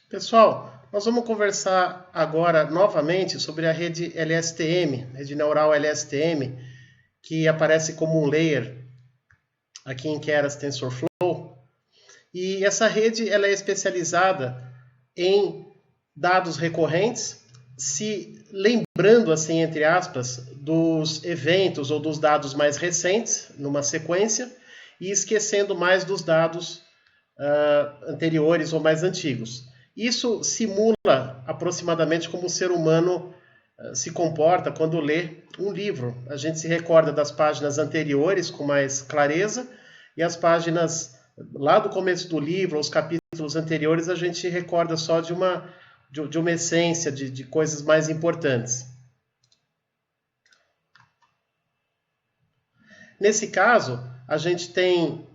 Pessoal, nós vamos conversar agora novamente sobre a rede LSTM, rede neural LSTM, que aparece como um layer aqui em Keras TensorFlow. E essa rede ela é especializada em dados recorrentes, se lembrando, assim, entre aspas, dos eventos ou dos dados mais recentes numa sequência e esquecendo mais dos dados anteriores ou mais antigos. Isso simula aproximadamente como o ser humano se comporta quando lê um livro. A gente se recorda das páginas anteriores com mais clareza e as páginas lá do começo do livro, os capítulos anteriores, a gente recorda só de uma essência, de coisas mais importantes. Nesse caso, a gente tem,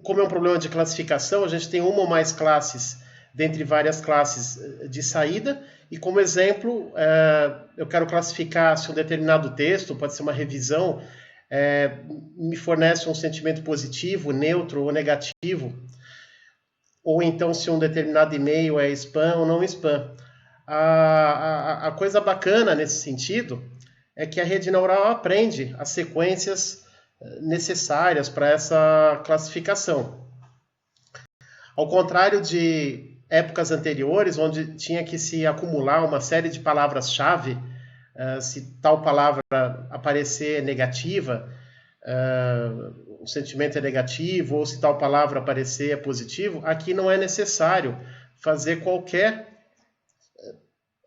como é um problema de classificação, a gente tem uma ou mais classes dentre várias classes de saída, e como exemplo, eu quero classificar se um determinado texto, pode ser uma revisão, me fornece um sentimento positivo, neutro ou negativo, ou então se um determinado e-mail é spam ou não spam. A coisa bacana nesse sentido é que a rede neural aprende as sequências necessárias para essa classificação. Ao contrário de épocas anteriores, onde tinha que se acumular uma série de palavras-chave, se tal palavra aparecer negativa, o sentimento é negativo, ou se tal palavra aparecer é positivo, aqui não é necessário fazer qualquer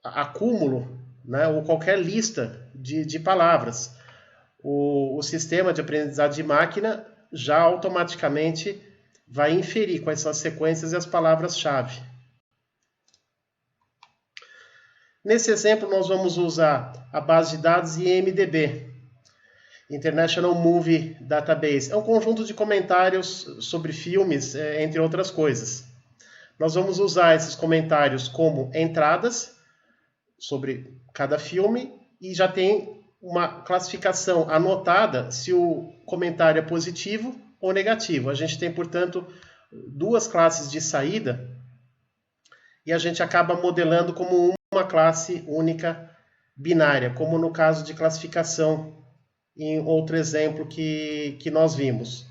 acúmulo, né, ou qualquer lista de palavras. O sistema de aprendizagem de máquina já automaticamente vai inferir quais são as sequências e as palavras-chave. Nesse exemplo, nós vamos usar a base de dados IMDb, International Movie Database. É um conjunto de comentários sobre filmes, entre outras coisas. Nós vamos usar esses comentários como entradas sobre cada filme e já tem uma classificação anotada se o comentário é positivo ou negativo. A gente tem, portanto, duas classes de saída e a gente acaba modelando como uma classe única binária, como no caso de classificação em outro exemplo que nós vimos.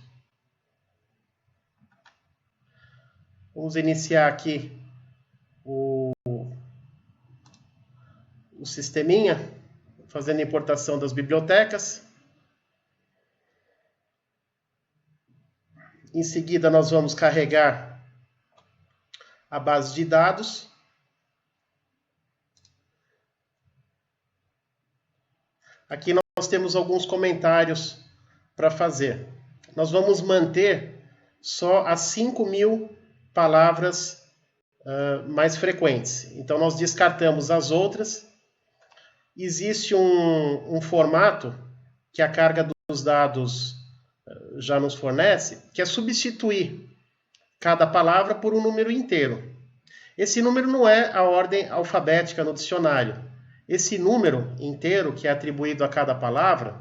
Vamos iniciar aqui o sisteminha, fazendo a importação das bibliotecas. Em seguida, nós vamos carregar a base de dados. Aqui nós temos alguns comentários para fazer. Nós vamos manter só as 5.000 palavras mais frequentes. Então, nós descartamos as outras. Existe um formato que a carga dos dados já nos fornece, que é substituir cada palavra por um número inteiro. Esse número não é a ordem alfabética no dicionário. Esse número inteiro, que é atribuído a cada palavra,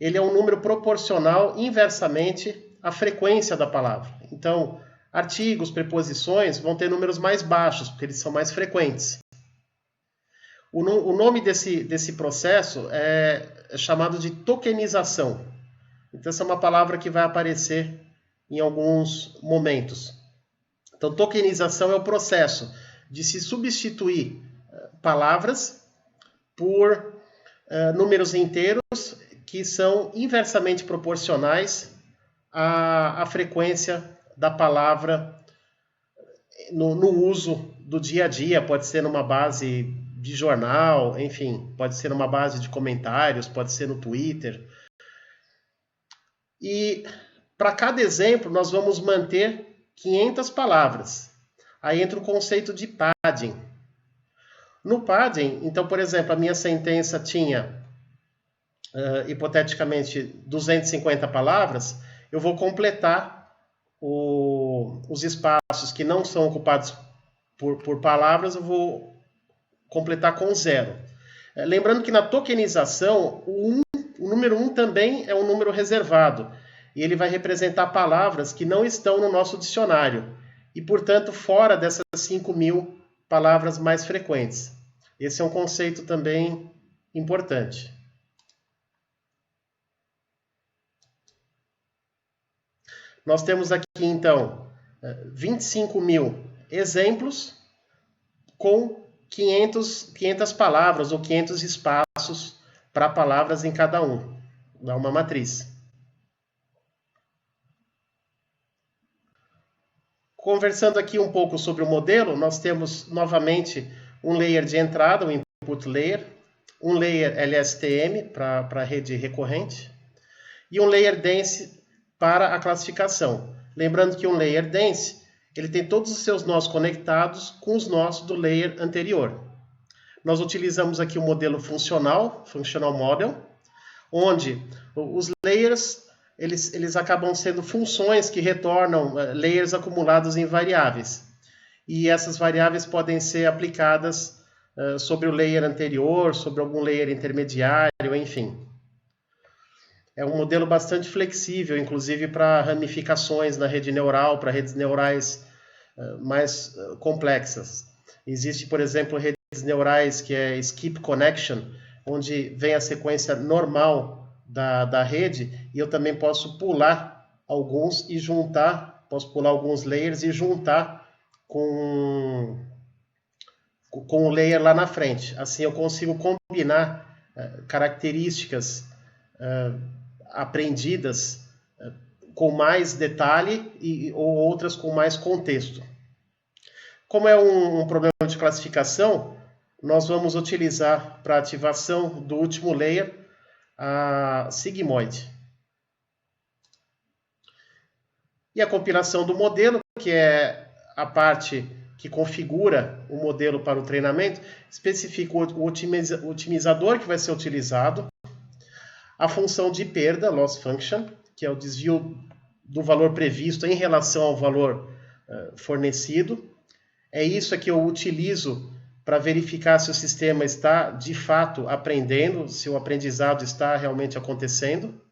ele é um número proporcional inversamente à frequência da palavra. Então, artigos, preposições vão ter números mais baixos, porque eles são mais frequentes. O nome desse processo é chamado de tokenização. Então, essa é uma palavra que vai aparecer em alguns momentos. Então, tokenização é o processo de se substituir palavras por números inteiros que são inversamente proporcionais à frequência da palavra no uso do dia a dia. Pode ser numa base de jornal, enfim, pode ser numa base de comentários, pode ser no Twitter. E para cada exemplo, nós vamos manter 500 palavras. Aí entra o conceito de padding. No padding, então, por exemplo, a minha sentença tinha, hipoteticamente, 250 palavras, eu vou completar os espaços que não são ocupados por palavras, eu vou completar com 0. Lembrando que na tokenização, o número 1 também é um número reservado, e ele vai representar palavras que não estão no nosso dicionário. e, portanto, fora dessas 5.000 palavras mais frequentes. Esse é um conceito também importante. Nós temos aqui, então, 25.000 exemplos com 500 palavras ou 500 espaços para palavras em cada um. Dá uma matriz. Conversando aqui um pouco sobre o modelo, nós temos novamente um layer de entrada, um input layer, um layer LSTM para a rede recorrente e um layer dense para a classificação. Lembrando que um layer dense, ele tem todos os seus nós conectados com os nós do layer anterior. Nós utilizamos aqui o modelo funcional, Functional Model, onde os layers eles acabam sendo funções que retornam layers acumulados em variáveis. E essas variáveis podem ser aplicadas sobre o layer anterior, sobre algum layer intermediário, enfim. É um modelo bastante flexível, inclusive para ramificações na rede neural, para redes neurais mais complexas. Existe, por exemplo, redes neurais que é Skip Connection, onde vem a sequência normal da rede, e eu também posso pular alguns e juntar, posso pular alguns layers e juntar com o layer lá na frente. Assim eu consigo combinar características aprendidas com mais detalhe ou outras com mais contexto. Como é um problema de classificação, nós vamos utilizar para ativação do último layer a sigmoid. E a compilação do modelo, que é a parte que configura o modelo para o treinamento, especifica o otimizador que vai ser utilizado, a função de perda, loss function, que é o desvio do valor previsto em relação ao valor fornecido. É isso que eu utilizo para verificar se o sistema está, de fato, aprendendo, se o aprendizado está realmente acontecendo.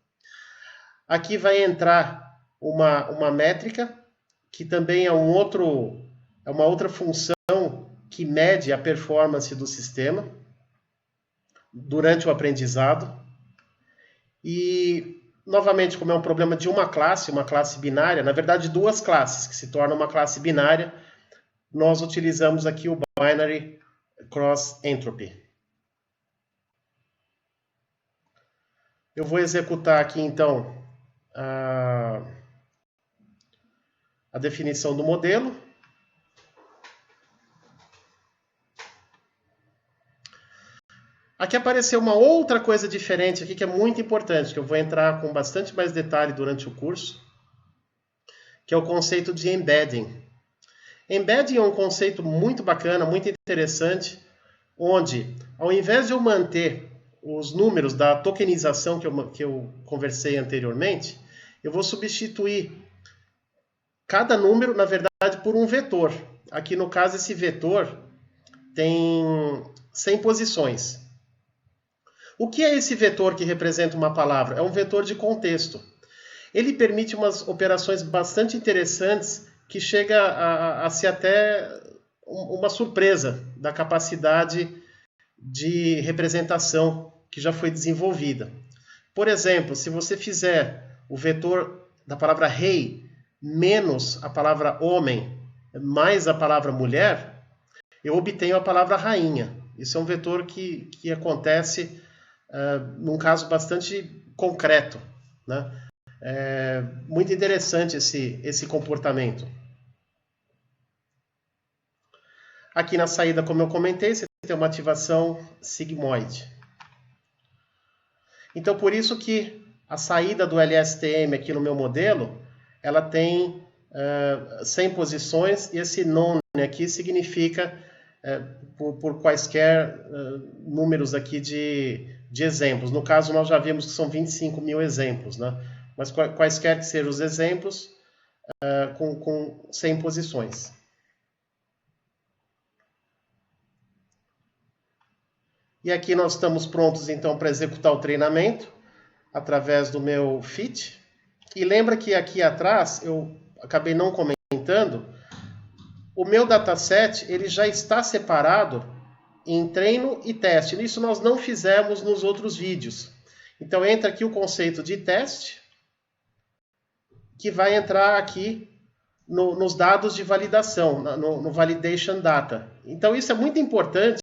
Aqui vai entrar uma métrica, que também é uma outra função que mede a performance do sistema durante o aprendizado. E, novamente, como é um problema de uma classe binária, na verdade, duas classes, que se tornam uma classe binária, nós utilizamos aqui o Binary Cross Entropy. Eu vou executar aqui, então, a definição do modelo. Aqui apareceu uma outra coisa diferente aqui que é muito importante, que eu vou entrar com bastante mais detalhe durante o curso, que é o conceito de embedding. Embedding é um conceito muito bacana, muito interessante, onde, ao invés de eu manter os números da tokenização que eu conversei anteriormente, eu vou substituir cada número, na verdade, por um vetor. Aqui, no caso, esse vetor tem 100 posições. O que é esse vetor que representa uma palavra? É um vetor de contexto. Ele permite umas operações bastante interessantes que chega a ser até uma surpresa da capacidade de representação que já foi desenvolvida. Por exemplo, se você fizer o vetor da palavra rei menos a palavra homem mais a palavra mulher, eu obtenho a palavra rainha. Isso é um vetor que acontece num caso bastante concreto, né? É muito interessante esse comportamento. Aqui na saída, como eu comentei, você tem uma ativação sigmoid. Então, por isso que a saída do LSTM aqui no meu modelo, ela tem 100 posições, e esse none aqui significa por quaisquer números aqui de exemplos. No caso, nós já vimos que são 25.000 exemplos, né? Mas quaisquer que sejam os exemplos, com 100 posições. E aqui nós estamos prontos, então, para executar o treinamento, através do meu fit. E lembra que aqui atrás, eu acabei não comentando, o meu dataset ele já está separado em treino e teste. Isso nós não fizemos nos outros vídeos. Então entra aqui o conceito de teste, que vai entrar aqui nos dados de validação, no validation data. Então isso é muito importante.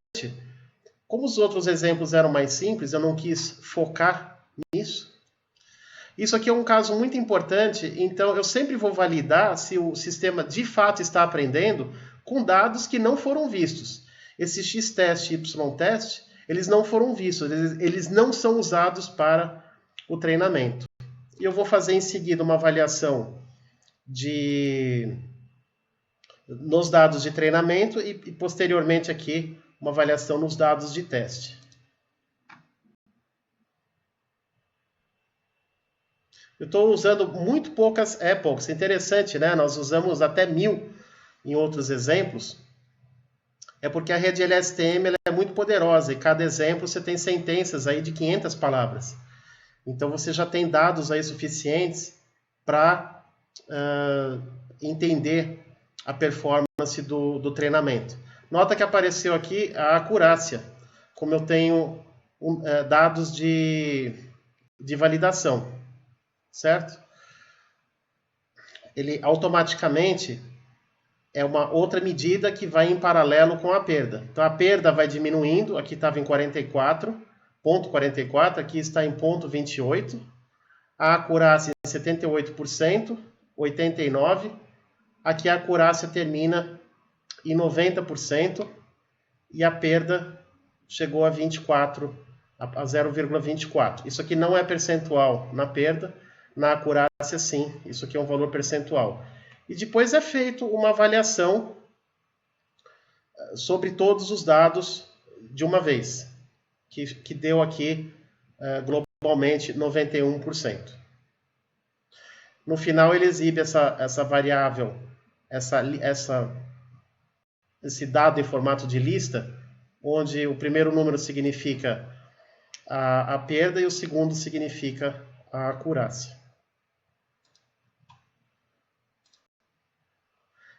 Como os outros exemplos eram mais simples, eu não quis focar nisso. Isso aqui é um caso muito importante, então eu sempre vou validar se o sistema de fato está aprendendo com dados que não foram vistos. Esse x-test e y-test, eles não foram vistos, eles não são usados para o treinamento. E eu vou fazer em seguida uma avaliação nos dados de treinamento e posteriormente aqui uma avaliação nos dados de teste. Eu estou usando muito poucas epochs. Interessante, né? Nós usamos até 1000 em outros exemplos. É porque a rede LSTM ela é muito poderosa e cada exemplo você tem sentenças aí de 500 palavras. Então você já tem dados aí suficientes para entender a performance do treinamento. Nota que apareceu aqui a acurácia, como eu tenho dados de validação, certo? Ele automaticamente é uma outra medida que vai em paralelo com a perda. Então a perda vai diminuindo, aqui estava em 44,44, aqui está em 0,28. A acurácia em 78%, 89%. Aqui a acurácia termina em 90% e a perda chegou a 0,24. Isso aqui não é percentual na perda, na acurácia sim, isso aqui é um valor percentual. E depois é feito uma avaliação sobre todos os dados de uma vez, que deu aqui globalmente 91%. No final ele exibe essa variável, esse dado em formato de lista, onde o primeiro número significa a perda e o segundo significa a acurácia.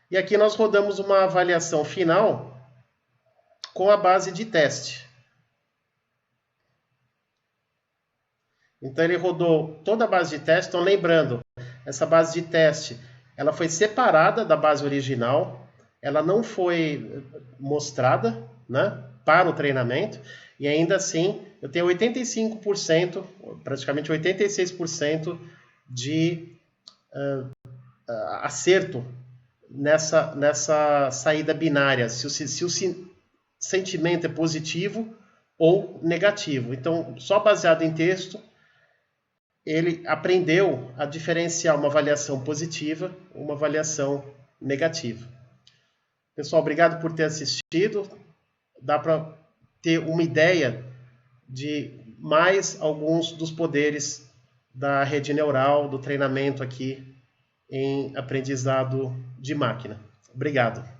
E aqui nós rodamos uma avaliação final com a base de teste. Então ele rodou toda a base de teste. Então lembrando, essa base de teste ela foi separada da base original, ela não foi mostrada, né, para o treinamento, e ainda assim eu tenho 85%, praticamente 86% de acerto nessa saída binária, se o sentimento é positivo ou negativo. Então, só baseado em texto, ele aprendeu a diferenciar uma avaliação positiva e uma avaliação negativa. Pessoal, obrigado por ter assistido. Dá para ter uma ideia de mais alguns dos poderes da rede neural, do treinamento aqui em aprendizado de máquina. Obrigado.